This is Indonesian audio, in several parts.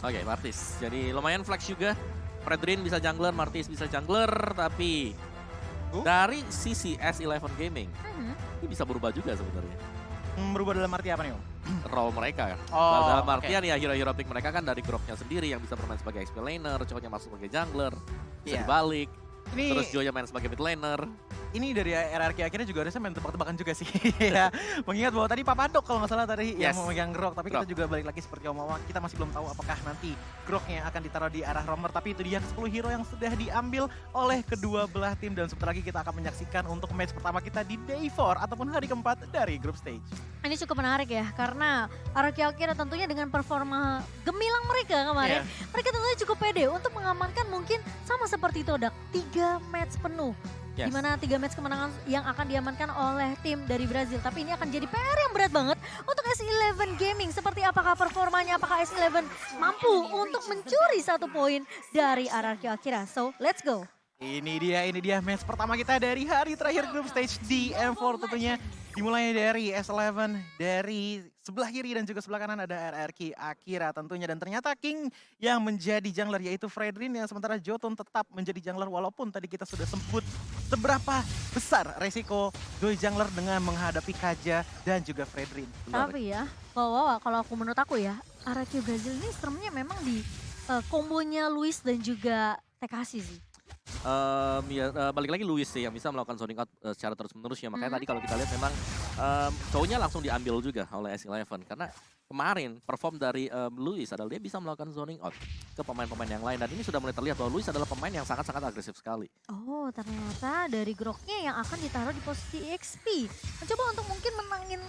Oke, Martis. Jadi lumayan flex juga. Fredrin bisa jungler, Martis bisa jungler, tapi dari sisi S11 Gaming, ini bisa berubah juga sebenarnya. Berubah dalam arti apa nih, Om? Role mereka kan. Oh, Dalam artian ya hero-hero pick mereka kan dari grupnya sendiri yang bisa bermain sebagai XP laner, cowoknya masuk sebagai jungler, bisa Iya. dibalik. Ini Terus Joya main sebagai mid laner. ini dari RRQ akhirnya juga harusnya main tebak-tebakan juga sih. Ya, mengingat bahwa tadi Papadok kalau nggak salah tadi yang Yes. memegang grok, tapi kita Grok. juga balik lagi seperti omong kita masih belum tahu apakah nanti groknya akan ditaruh di arah romer, tapi itu dia 10 hero yang sudah diambil oleh kedua belah tim dan sebentar lagi kita akan menyaksikan untuk match pertama kita di day 4 ataupun hari keempat dari group stage. Ini cukup menarik ya, karena Araki Akira tentunya dengan performa gemilang mereka kemarin, mereka tentunya cukup pede untuk mengamankan mungkin sama seperti Todak, 3 match penuh. Yes. Dimana 3 match kemenangan yang akan diamankan oleh tim dari Brazil. Tapi ini akan jadi PR yang berat banget untuk S11 Gaming. Seperti apakah performanya, apakah S11 mampu untuk mencuri 1 poin dari Araki Akira. So, let's go. Ini dia match pertama kita dari hari terakhir group stage di M4 tentunya. Dimulai dari S11, dari sebelah kiri dan juga sebelah kanan ada RRQ Akira tentunya. Dan ternyata King yang menjadi jungler yaitu Fredrin, yang sementara Jotun tetap menjadi jungler. Walaupun tadi kita sudah sebut seberapa besar resiko doi jungler dengan menghadapi Kaja dan juga Fredrin. Tapi ya, kalau aku menurut aku ya, Araki Brazil ini seremnya memang di kombonya Luis dan juga Tekashi sih. Balik lagi Luis sih yang bisa melakukan zoning out secara terus-menerus ya. Makanya tadi kalau kita lihat memang cowoknya langsung diambil juga oleh S11. Karena kemarin perform dari Luis adalah dia bisa melakukan zoning out ke pemain-pemain yang lain. Dan ini sudah mulai terlihat bahwa Luis adalah pemain yang sangat-sangat agresif sekali. Oh, ternyata dari groknya yang akan ditaruh di posisi XP. Mencoba untuk mungkin menangin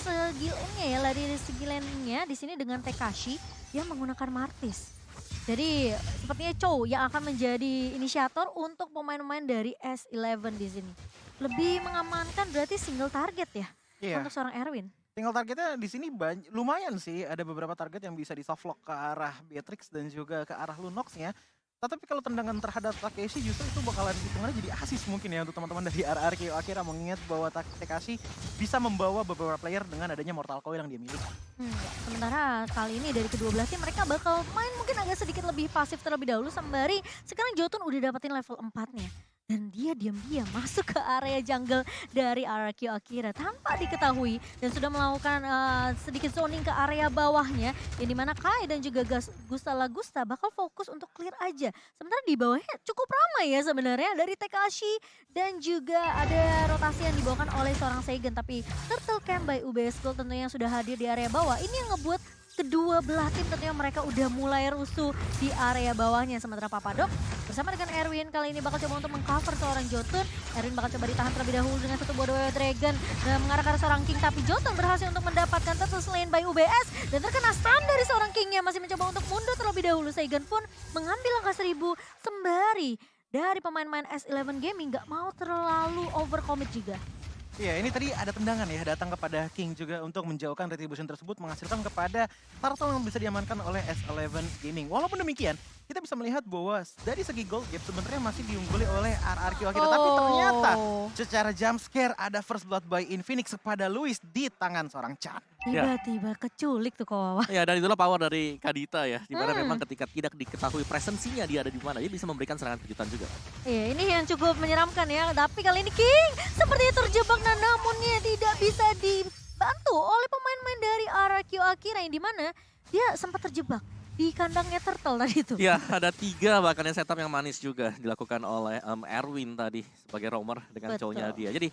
segilenya ya, dari segi lane-nya di sini dengan Tekashi yang menggunakan Martis. Jadi sepertinya Chow yang akan menjadi inisiator untuk pemain-pemain dari S11 di sini. Lebih mengamankan berarti single target ya Iya. untuk seorang Erwin. Tinggal targetnya di sini lumayan sih, ada beberapa target yang bisa di softlock ke arah Beatrix dan juga ke arah Lunox-nya. Tetapi kalau tendangan terhadap Takeshi justru itu bakalan hitungannya jadi asis mungkin ya untuk teman-teman dari RRQ Akira, mengingat bahwa Takeshi bisa membawa beberapa player dengan adanya Mortal Coil yang dia miliki. Sementara kali ini dari kedua belah tim mereka bakal main mungkin agak sedikit lebih pasif terlebih dahulu, sembari sekarang Jotun udah dapetin level 4-nya. Dan dia diam-diam masuk ke area jungle dari RRQ Akira tanpa diketahui. Dan sudah melakukan sedikit zoning ke area bawahnya. Yang dimana Kai dan juga Gusta Lagusta bakal fokus untuk clear aja. Sementara di bawahnya cukup ramai ya sebenarnya. Dari Tekashi dan juga ada rotasi yang dibawakan oleh seorang Seigen. Tapi Turtle Camp by UBS Gold tentunya yang sudah hadir di area bawah. Ini yang ngebuat kedua belah tim tentunya mereka udah mulai rusuh di area bawahnya. Sementara Papadok bersama dengan Erwin kali ini bakal coba untuk mengcover seorang Jotun. Erwin bakal coba ditahan terlebih dahulu dengan satu buah Warrior Dragon dan mengarah ke arah seorang King. Tapi Jotun berhasil untuk mendapatkan Turtle Slain by UBS dan terkena stun dari seorang Kingnya. Masih mencoba untuk mundur terlebih dahulu. Seigen pun mengambil angka 1000 sembari dari pemain-pemain S11 Gaming gak mau terlalu overcommit juga. Iya, ini tadi ada tendangan ya datang kepada King juga untuk menjauhkan retribution tersebut, menghasilkan kepada Turtle yang bisa diamankan oleh S11 Gaming. Walaupun demikian, kita bisa melihat bahwa dari segi gold gap sebenarnya masih diungguli oleh RRQ Akira. Tapi ternyata secara jump scare ada first blood by Infinix kepada Luis di tangan seorang Chan. Tiba-tiba keculik tuh Kawawa. Ya, dan itulah power dari Kadita ya. Dimana memang ketika tidak diketahui presensinya dia ada di mana, dia bisa memberikan serangan kejutan juga. Iya, ini yang cukup menyeramkan ya. Tapi kali ini King sepertinya terjebak dan namunnya tidak bisa dibantu oleh pemain-pemain dari RRQ Akira yang dimana dia sempat terjebak di kandangnya Turtle tadi itu. Ya, ada 3 bahkan yang setup yang manis juga dilakukan oleh Erwin tadi sebagai roamer dengan cowoknya dia. Jadi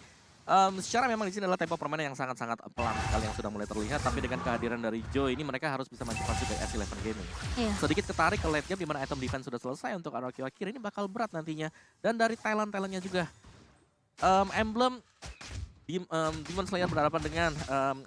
secara memang di sini adalah tempo permainan yang sangat-sangat pelan sekali yang sudah mulai terlihat. Tapi dengan kehadiran dari Joe ini mereka harus bisa mencepat juga S11 Gaming. Iya. Sedikit ketarik ke late game di mana item defense sudah selesai untuk RRQ Akira, ini bakal berat nantinya. Dan dari talent-talentnya juga. Emblem Demon Slayer berhadapan dengan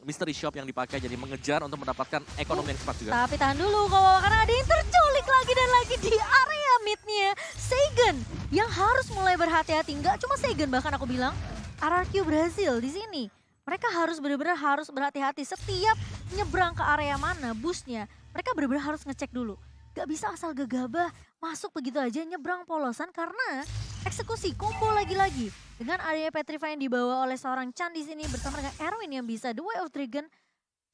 Mystery Shop yang dipakai jadi mengejar untuk mendapatkan ekonomi yang cepat juga. Tapi tahan dulu Kawawa karena ada yang terculik lagi dan lagi di area midnya. Seigen yang harus mulai berhati-hati. Nggak cuma Seigen, bahkan aku bilang RRQ Brazil di sini. Mereka harus benar-benar harus berhati-hati setiap nyebrang ke area mana busnya. Mereka benar-benar harus ngecek dulu. Gak bisa asal gegabah masuk begitu aja nyebrang polosan karena eksekusi combo lagi-lagi. Dengan area Petrify yang dibawa oleh seorang Chan di sini bersama dengan Erwin yang bisa The Way of Dragon.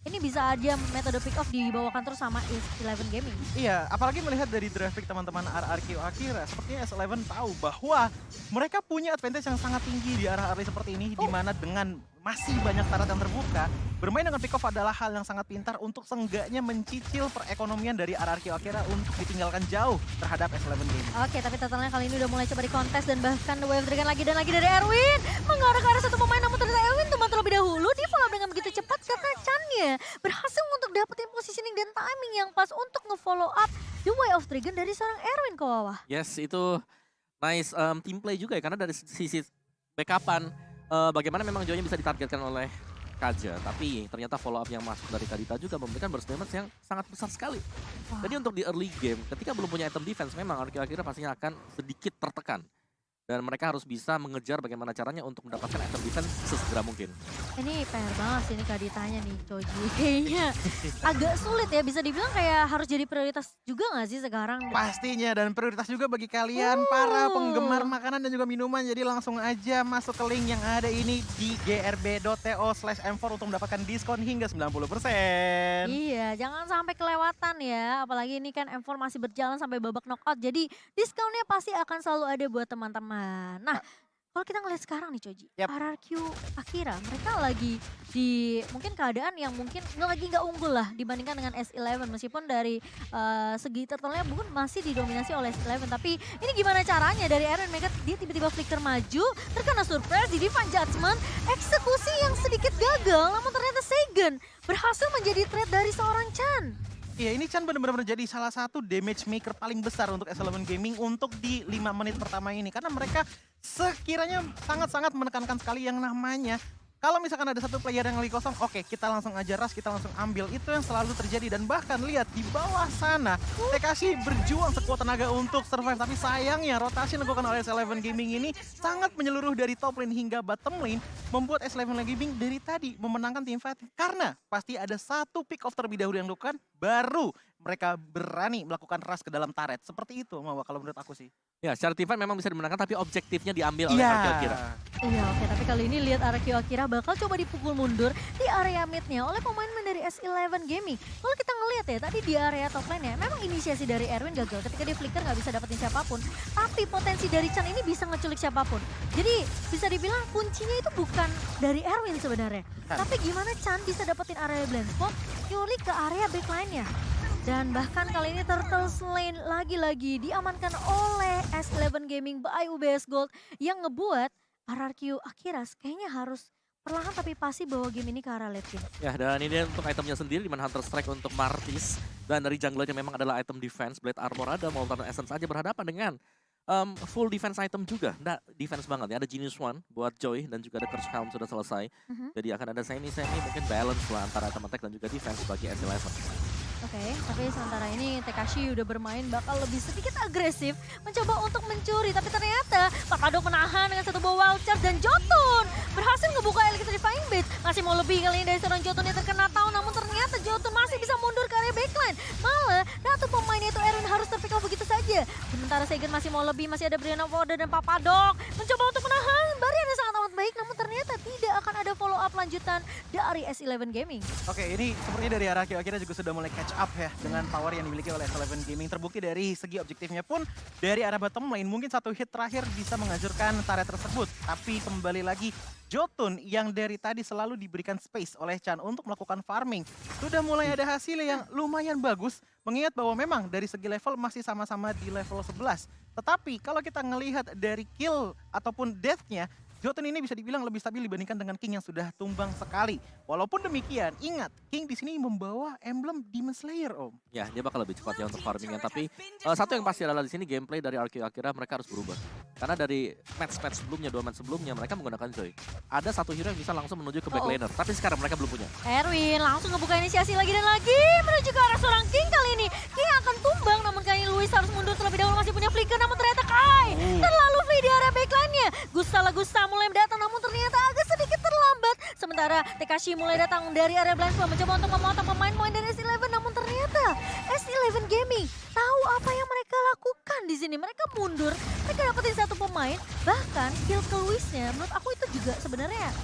ini bisa aja metode pick off dibawakan terus sama S11 Gaming. Iya, apalagi melihat dari draft pick teman-teman RRQ Akira, sepertinya S11 tahu bahwa mereka punya advantage yang sangat tinggi di arah early seperti ini, di mana dengan masih banyak syarat yang terbuka, bermain dengan pick off adalah hal yang sangat pintar untuk seenggaknya mencicil perekonomian dari RRQ Akira untuk ditinggalkan jauh terhadap S11 Gaming. Oke, tapi totalnya kali ini udah mulai coba di kontes dan bahkan The Wave Dragon lagi dan lagi dari Erwin. Mengarah ke arah satu pemain, namun ternyata Erwin teman terlebih dahulu. Di follow up dengan begitu cepat karena Chan-nya berhasil untuk dapetin positioning dan timing yang pas untuk nge-follow up The Way of Dragon dari seorang Erwin Kawawa. Yes, itu nice team play juga ya, karena dari sisi backupan bagaimana memang Joy-nya bisa ditargetkan oleh Kaja, tapi ternyata follow up yang masuk dari Kadita juga memberikan burst damage yang sangat besar sekali. Wah. Jadi untuk di early game, ketika belum punya item defense, memang akhir-akhirnya pastinya akan sedikit tertekan. Dan mereka harus bisa mengejar bagaimana caranya untuk mendapatkan item defense sesegera mungkin. Ini PR banget sih ini Kaditanya nih, Choji. Kayaknya agak sulit ya, bisa dibilang kayak harus jadi prioritas juga nggak sih sekarang? Pastinya, dan prioritas juga bagi kalian para penggemar makanan dan juga minuman. Jadi langsung aja masuk ke link yang ada ini di grb.to/m4 untuk mendapatkan diskon hingga 90%. Iya, jangan sampai kelewatan ya. Apalagi ini kan M4 masih berjalan sampai babak knockout. Jadi diskonnya pasti akan selalu ada buat teman-teman. Nah, kalau kita ngeliat sekarang nih Coji, Yap. RRQ Akira, mereka lagi di mungkin keadaan yang mungkin nggak unggul lah dibandingkan dengan S11. Meskipun dari segi turtle-nya pun masih didominasi oleh S11. Tapi ini gimana caranya dari Eren Mega, dia tiba-tiba flicker maju, terkena surprise di Divine Judgment, eksekusi yang sedikit gagal, namun ternyata Seigen berhasil menjadi trade dari seorang Chan. Iya, ini Chan benar-benar menjadi salah satu damage maker paling besar untuk S11 Gaming untuk di 5 menit pertama ini. Karena mereka sekiranya sangat-sangat menekankan sekali yang namanya, kalau misalkan ada satu player yang lagi kosong, oke, kita langsung aja rush, kita langsung ambil. Itu yang selalu terjadi, dan bahkan lihat di bawah sana, Tekashi berjuang sekuat tenaga untuk survive. Tapi sayangnya rotasi yang dilakukan oleh S11 Gaming ini sangat menyeluruh dari top lane hingga bottom lane, membuat S11 Gaming dari tadi memenangkan team fight. Karena pasti ada satu pick off terlebih dahulu yang dilakukan, baru mereka berani melakukan rush ke dalam turret. Seperti itu, Mawa, kalau menurut aku sih. Ya, secara team fight memang bisa dimenangkan, tapi objektifnya diambil oleh RRQ Akira. Iya oke, tapi kali ini lihat RRQ Akira bakal coba dipukul mundur di area midnya oleh pemain-pemain dari S11 Gaming. Kalau kita ngelihat ya, tadi di area top lane ya, memang inisiasi dari Erwin gagal ketika dia flicker nggak bisa dapetin siapapun. Tapi potensi dari Chan ini bisa ngeculik siapapun. Jadi bisa dibilang kuncinya itu bukan dari Erwin sebenarnya. Tapi gimana Chan bisa dapetin area blind spot, nyulik ke area backline-nya. Dan bahkan kali ini Turtle Lane lagi-lagi diamankan oleh S11 Gaming by UBS Gold yang ngebuat RRQ Akira kayaknya harus perlahan tapi pasti bawa game ini ke arah late game. Ya, dan ini untuk itemnya sendiri, di mana Hunter Strike untuk Martis. Dan dari junglernya memang adalah item defense, Blade Armor ada, Molten Essence aja berhadapan dengan full defense item juga. Nah, defense banget ya, ada Genius One buat Joy dan juga ada Curse Helm sudah selesai. Jadi akan ada semi-semi mungkin balance lah antara item attack dan juga defense bagi S11. Oke, tapi sementara ini Tekashi udah bermain bakal lebih sedikit agresif mencoba untuk mencuri, tapi ternyata Papadok menahan dengan satu buah wild charge dan Jotun berhasil ngebuka Electrifying Blade. Masih mau lebih kali ini dari seorang Jotun yang terkena tahu, namun ternyata Jotun masih bisa mundur ke area backline. Malah ratu pemainnya itu Eren harus terpick off begitu saja. Sementara Seigen masih mau lebih, masih ada Brianna Voda dan Papadok mencoba untuk menahan barrier yang sangat amat baik, namun ternyata tidak akan ada follow up lanjutan dari S11 Gaming. Oke, ini sepertinya dari RRQ Akira juga sudah mulai catch up ya dengan power yang dimiliki oleh S11 Gaming. Terbukti dari segi objektifnya pun dari arah bottom lane mungkin satu hit terakhir bisa menghancurkan turret tersebut. Tapi kembali lagi Jotun yang dari tadi selalu diberikan space oleh Chan untuk melakukan farming. Sudah mulai ada hasil yang lumayan bagus, mengingat bahwa memang dari segi level masih sama-sama di level 11. Tetapi kalau kita ngelihat dari kill ataupun death-nya, Jotun ini bisa dibilang lebih stabil dibandingkan dengan King yang sudah tumbang sekali. Walaupun demikian, ingat King di sini membawa emblem Demon Slayer, Om. Ya, dia bakal lebih cepat ya untuk farmingnya. Tapi satu yang pasti adalah di sini gameplay dari RRQ Akira mereka harus berubah. Karena dari match-match sebelumnya, 2 match sebelumnya mereka menggunakan Joy. Ada satu hero yang bisa langsung menuju ke backlaner, tapi sekarang mereka belum punya. Erwin langsung ngebuka inisiasi lagi dan lagi menuju ke arah seorang King kali ini. King akan tumbang, namun kali ini Luis harus mundur terlebih dahulu, masih punya flicker, namun ternyata Kai terlalu free di area backline-nya. Gusta mulai datang, namun ternyata agak sedikit terlambat. Sementara Tekashi mulai datang dari area blind spot mencoba untuk memotong pemain-pemain dari S11, namun ternyata S11 Gaming tahu apa yang mereka lakukan di sini. Mereka mundur, mereka dapetin satu pemain, bahkan kill ke Luisnya. Menurut aku itu juga sebenarnya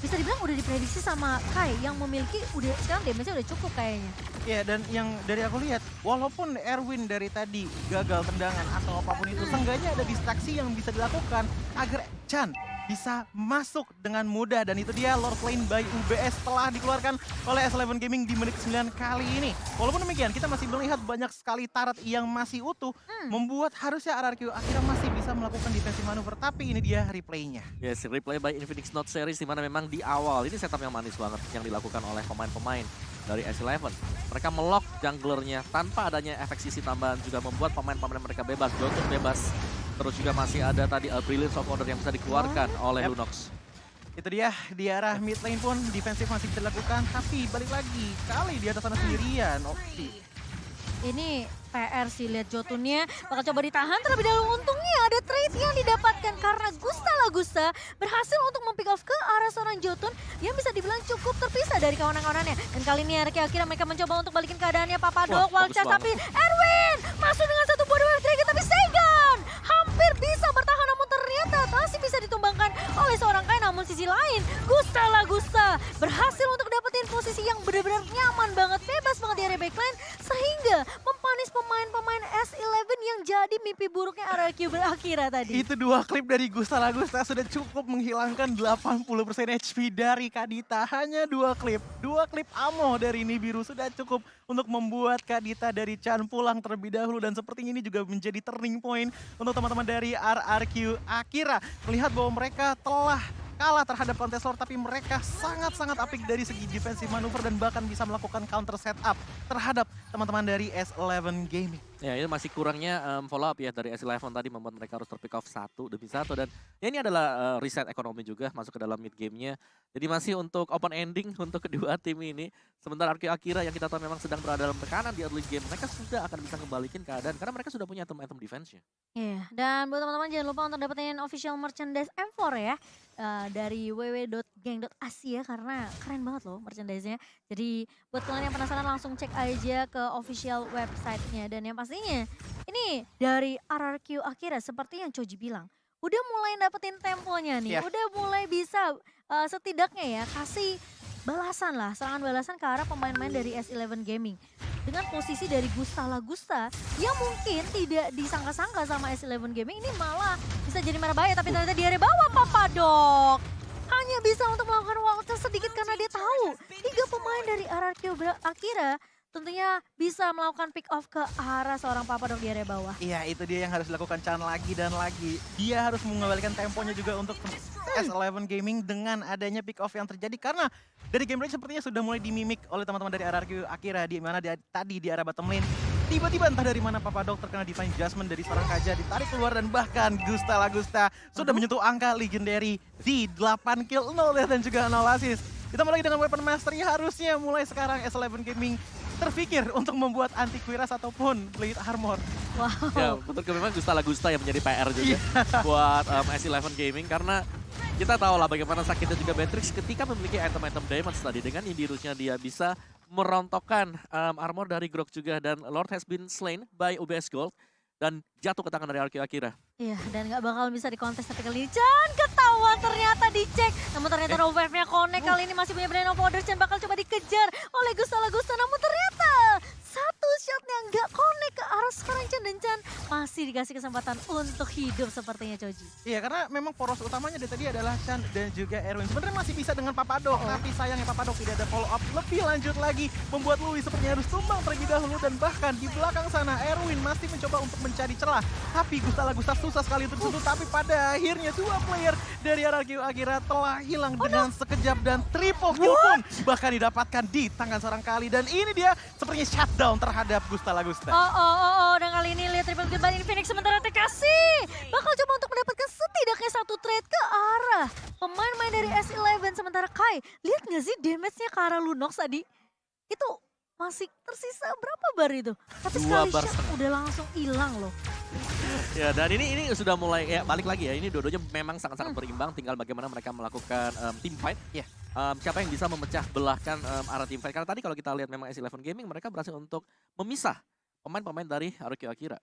bisa dibilang udah diprediksi sama Kai yang memiliki sekarang damage-nya udah cukup kayaknya. Ya, dan yang dari aku lihat, walaupun Erwin dari tadi gagal tendangan atau apapun itu, seenggaknya ada distraksi yang bisa dilakukan agar Chan bisa masuk dengan mudah. Dan itu dia Lord Lane by UBS telah dikeluarkan oleh S11 Gaming di menit 9 kali ini. Walaupun demikian, kita masih melihat banyak sekali turret yang masih utuh, membuat harusnya RRQ akhirnya masih bisa melakukan defensive manuver. Tapi ini dia replaynya. Yes, replay by Infinix Note Series di mana memang di awal ini setup yang manis banget yang dilakukan oleh pemain-pemain dari S11. Mereka melock junglernya tanpa adanya efek sisi tambahan juga membuat pemain-pemain mereka bebas. Jotun bebas. Terus juga masih ada tadi Brilliance of Order yang bisa dikeluarkan oleh Lunox. Itu dia, di arah mid lane pun defensif masih bisa dilakukan, tapi balik lagi, Kali di atas sana sendirian. Oke. Ini PR sih, lihat Jotunnya bakal coba ditahan terlebih dahulu. Untungnya ada trade yang didapatkan karena Gusta Lagusta berhasil untuk mempick off ke arah seorang Jotun yang bisa dibilang cukup terpisah dari kawan-kawannya. Dan kali ini akhirnya mereka mencoba untuk balikin keadaannya Papadok, Walchas, tapi Erwin masuk dengan satu buah wave dragon, tapi Seigan hampir bisa bertahan namun ternyata masih bisa ditumbangkan oleh seorang Kai. Namun sisi lain, Gusta Lagusta berhasil untuk dapetin posisi yang benar-benar nyaman banget, bebas banget di area backline sehingga mempanis pemain-pemain S11 yang jadi mimpi buruknya RRQ Akira tadi. Itu dua klip dari Gusta Lagusta sudah cukup menghilangkan 80% HP dari Kadita. Hanya dua klip ammo dari Nibiru sudah cukup untuk membuat Kadita dari Chan pulang terlebih dahulu. Dan sepertinya ini juga menjadi turning point untuk teman-teman dari RRQ Akira. Melihat bahwa mereka telah kalah terhadap Contestor, tapi mereka sangat-sangat apik dari segi defensive manuver dan bahkan bisa melakukan counter setup terhadap teman-teman dari S11 Gaming. Ya, itu masih kurangnya follow up ya dari S11 tadi membuat mereka harus terpick off satu demi satu. Dan ya ini adalah reset ekonomi juga masuk ke dalam mid game-nya. Jadi masih untuk open ending untuk kedua tim ini. Sementara RRQ Akira yang kita tahu memang sedang berada dalam tekanan di early game, mereka sudah akan bisa kembalikan keadaan karena mereka sudah punya item-item defense-nya. Iya, dan buat teman-teman jangan lupa untuk dapetin official merchandise M4 ya. Dari www.gang.asia karena keren banget loh merchandise-nya. Jadi buat kalian yang penasaran langsung cek aja ke official website-nya. Dan yang pastinya ini dari RRQ Akira seperti yang Choji bilang. Udah mulai dapetin temponya nih, udah mulai bisa setidaknya ya kasih balasan lah, serangan balasan ke arah pemain-pemain dari S11 Gaming. Dengan posisi dari Gusta Lagusta yang mungkin tidak disangka-sangka sama S11 Gaming ini malah bisa jadi merah bahaya, tapi ternyata di area bawah Papadok hanya bisa untuk melakukan waktu sedikit karena dia tahu 3 pemain dari RRQ Akira tentunya bisa melakukan pick off ke arah seorang Papadok di area bawah. Iya, itu dia yang harus dilakukan Chan lagi dan lagi. Dia harus mengembalikan temponya juga untuk S11 Gaming dengan adanya pick off yang terjadi karena dari game range sepertinya sudah mulai dimimik oleh teman-teman dari RRQ Akira di mana tadi di arah bottom lane. Tiba-tiba entah dari mana Papadok terkena Divine Judgment dari seorang Kaja, ditarik keluar dan bahkan Gusta Lagusta sudah menyentuh angka legendary di 8 kill 0 dan juga 0 assist. Ditambah lagi dengan weapon mastery, harusnya mulai sekarang S11 Gaming terpikir untuk membuat anti cuirass ataupun blade armor. Wow. Ya, betul memang Gusta Lagusta yang menjadi PR juga buat S11 Gaming karena kita tahu lah bagaimana sakitnya juga Beatrix ketika memiliki item-item damage tadi. Dengan Indirusnya dia bisa merontokkan armor dari Grok juga dan Lord has been slain by UBS Gold dan jatuh ke tangan dari RRQ Akira. Iya, dan gak bakal bisa dikontes tapi kali ini Chan ketahuan ternyata dicek. Namun ternyata revive-nya connect, kali ini masih punya Brain of Order. Chan bakal coba dikejar oleh Gusta Lagusta, namun ternyata satu shotnya nggak connect ke arah sekarang Chan. Dan Chan masih dikasih kesempatan untuk hidup sepertinya Choji. Iya, karena memang poros utamanya dari tadi adalah Chan dan juga Erwin. Sebenarnya masih bisa dengan Papadok, tapi sayangnya Papadok tidak ada follow up lebih lanjut lagi. Membuat Louis sepertinya harus tumbang terlebih dahulu dan bahkan di belakang sana Erwin masih mencoba untuk mencari celah. Tapi Gusta Lagusta susah sekali untuk disentuh, tapi pada akhirnya 2 player dari RRQ Akira telah hilang dengan sekejap dan triple kill pun bahkan didapatkan di tangan seorang Kali. Dan ini dia sepertinya shutdown terhadap Gusta Lagusta. Dan kali ini lihat triple kill by Infinix sementara TKC bakal coba untuk mendapatkan setidaknya satu trade ke arah pemain-pemain dari S11. Sementara Kai, lihat nggak sih damage-nya ke arah Lunox tadi? Itu masih tersisa berapa bar itu? Tapi sekali shot udah langsung hilang loh. Ya, dan ini sudah mulai ya balik lagi ya. Ini dua-duanya memang sangat-sangat berimbang. Tinggal bagaimana mereka melakukan team fight. Ya. Siapa yang bisa memecah belahkan arah team fight. Karena tadi kalau kita lihat memang S11 Gaming mereka berhasil untuk memisah pemain-pemain dari RRQ Akira.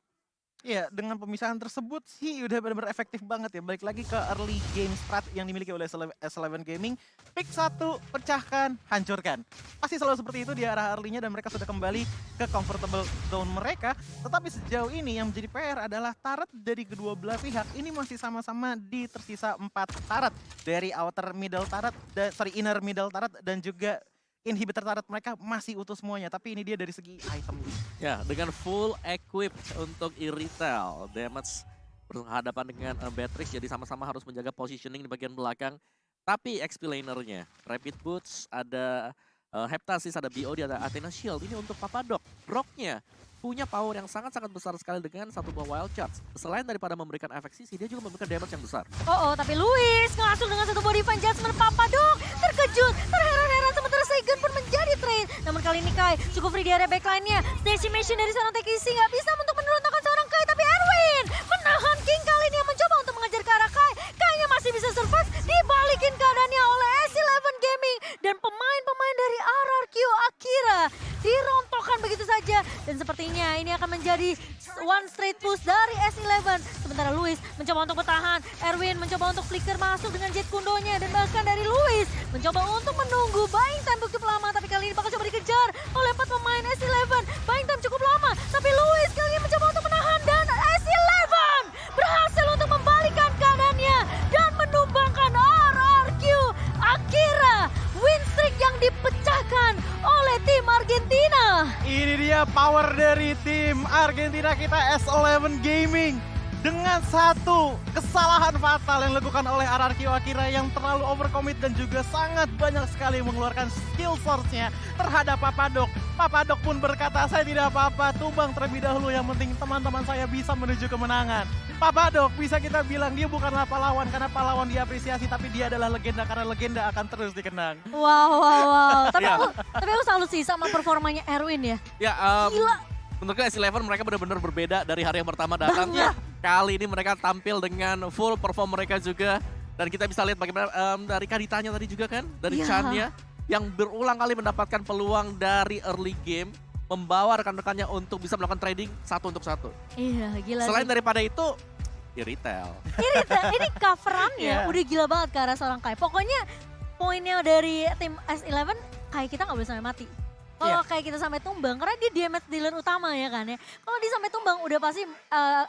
Iya, dengan pemisahan tersebut sih udah benar-benar efektif banget ya. Balik lagi ke early game strat yang dimiliki oleh S11 Gaming. Pick 1, pecahkan, hancurkan. Pasti selalu seperti itu di arah early-nya dan mereka sudah kembali ke comfortable zone mereka. Tetapi sejauh ini yang menjadi PR adalah turret dari kedua belah pihak. Ini masih sama-sama di tersisa 4 turret. Dari outer middle turret, inner middle turret dan juga inhibitor turret mereka masih utuh semuanya, tapi ini dia dari segi item. Ya, dengan full equip untuk Irithel, damage berhadapan dengan Beatrix, jadi sama-sama harus menjaga positioning di bagian belakang. Tapi XP lanernya, Rapid Boots, ada Heptasis, ada BOD, ada Athena Shield. Ini untuk Papadok. Brocknya punya power yang sangat-sangat besar sekali dengan satu buah wild charge. Selain daripada memberikan efek sisi, dia juga memberikan damage yang besar. Tapi Luis langsung dengan satu body fan judgment Papadok. Terkejut, terheran-heran sementara Saigon pun menjadi trade. Namun kali ini Kai cukup free di area backline-nya. Decimation dari seorang Tekisi nggak bisa untuk menurunkan seorang Kai. Tapi Erwin menahan King kali ini yang mencoba untuk mengejar ke arah Kai. Kai-nya masih bisa survive. Dibalikin keadaannya oleh S11 Gaming. Dan pemain-pemain dari RRQ Akira dirontokkan begitu saja. Dan sepertinya ini akan menjadi one straight push dari S11. Sementara Luis mencoba untuk bertahan. Erwin mencoba untuk flicker masuk dengan jet kundonya. Dan bahkan dari Luis mencoba untuk menunggu buying time cukup lama. Tapi kali ini bakal coba dikejar oleh 4 pemain S11. Buying time cukup lama. Tapi Luis kali ini mencoba untuk menahan. Dan S11 berhasil untuk membalikan keadaannya. Dan menumbangkan RRQ Akira. Win streak yang dipecahkan oleh tim Argentina. Ini dia power dari tim Argentina kita, S11 Gaming. Dengan satu kesalahan fatal yang dilakukan oleh RRQ Akira yang terlalu overcommit dan juga sangat banyak sekali mengeluarkan skill source-nya terhadap Papadok. Papadok pun berkata, saya tidak apa-apa, tumbang terlebih dahulu, yang penting teman-teman saya bisa menuju kemenangan. Papadok bisa kita bilang dia bukanlah pahlawan karena pahlawan diapresiasi, tapi dia adalah legenda karena legenda akan terus dikenang. Wow. Tapi aku salut sih sama performanya Erwin ya. Ya, Gila. menurutku S11 mereka benar-benar berbeda dari hari yang pertama datangnya. Kali ini mereka tampil dengan full perform mereka juga. Dan kita bisa lihat bagaimana dari Kaditanya tadi juga kan, dari Chan-nya yang berulang kali mendapatkan peluang dari early game, membawa rekan-rekannya untuk bisa melakukan trading 1 untuk 1. Iya, gila. Selain daripada itu, Irithel. Ini coverannya udah gila banget ke arah seorang Kai. Pokoknya poinnya dari tim S11, Kai kita nggak boleh sampai mati. Kalau kayak kita sampai tumbang, karena dia damage dealer utama ya kan ya. Kalau dia sampai tumbang udah pasti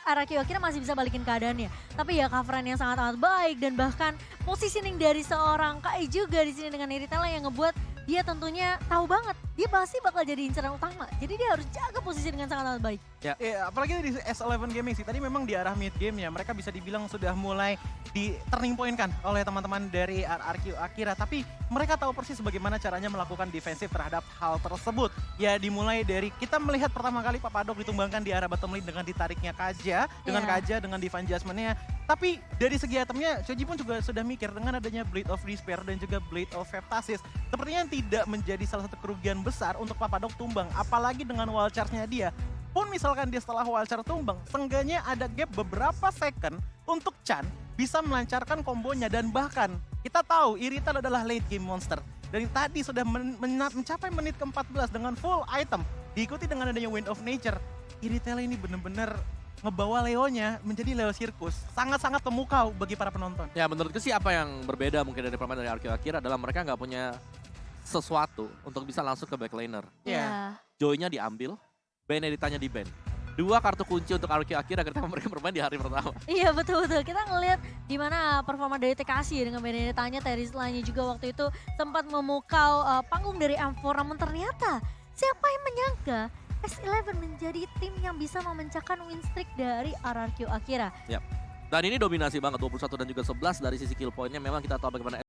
RRQ Akira masih bisa balikin keadaannya. Tapi ya coveran yang sangat-sangat baik dan bahkan positioning dari seorang Kai juga di sini dengan Irithel yang ngebuat dia tentunya tahu banget dia pasti bakal jadi inceran utama. Jadi dia harus jaga posisi dengan sangat-sangat baik. Ya, apalagi di S11 Gaming sih. Tadi memang di arah mid game ya, mereka bisa dibilang sudah mulai di turning point kan oleh teman-teman dari RRQ Akira. Tapi mereka tahu persis bagaimana caranya melakukan defensif terhadap hal tersebut. Ya dimulai dari kita melihat pertama kali Papadok ditumbangkan di arah bottom lane dengan ditariknya Kaja. Dengan Kaja, dengan Divine Judgment-nya. Tapi dari segi itemnya, Choji pun juga sudah mikir dengan adanya Blade of Despair dan juga Blade of Heptasis. Sepertinya tidak menjadi salah satu kerugian besar untuk Papadok tumbang. Apalagi dengan wall charge-nya dia. Pun misalkan dia setelah wall charge tumbang, seenggaknya ada gap beberapa second untuk Chan bisa melancarkan kombonya. Dan bahkan kita tahu Irithel adalah late game monster. Dan tadi sudah mencapai menit ke-14 dengan full item. Diikuti dengan adanya Wind of Nature. Irithel ini benar-benar ngebawa Leonya menjadi Leo Sirkus. Sangat-sangat memukau bagi para penonton. Ya menurutku sih apa yang berbeda mungkin dari pemain dari RRQ Akira adalah mereka nggak punya sesuatu untuk bisa langsung ke backliner. Iya. Joy-nya diambil, Beneditanya di ban. 2 kartu kunci untuk RRQ Akira ketika mereka bermain di hari pertama. Iya betul-betul, kita ngelihat di mana performa dari TKC dengan Benedetanya, Terizlanya juga waktu itu sempat memukau panggung dari M4. Namun ternyata siapa yang menyangka S11 menjadi tim yang bisa memecahkan win streak dari RRQ Akira. Yap. Dan ini dominasi banget 21 dan juga 11 dari sisi kill point-nya. Memang kita tahu bagaimana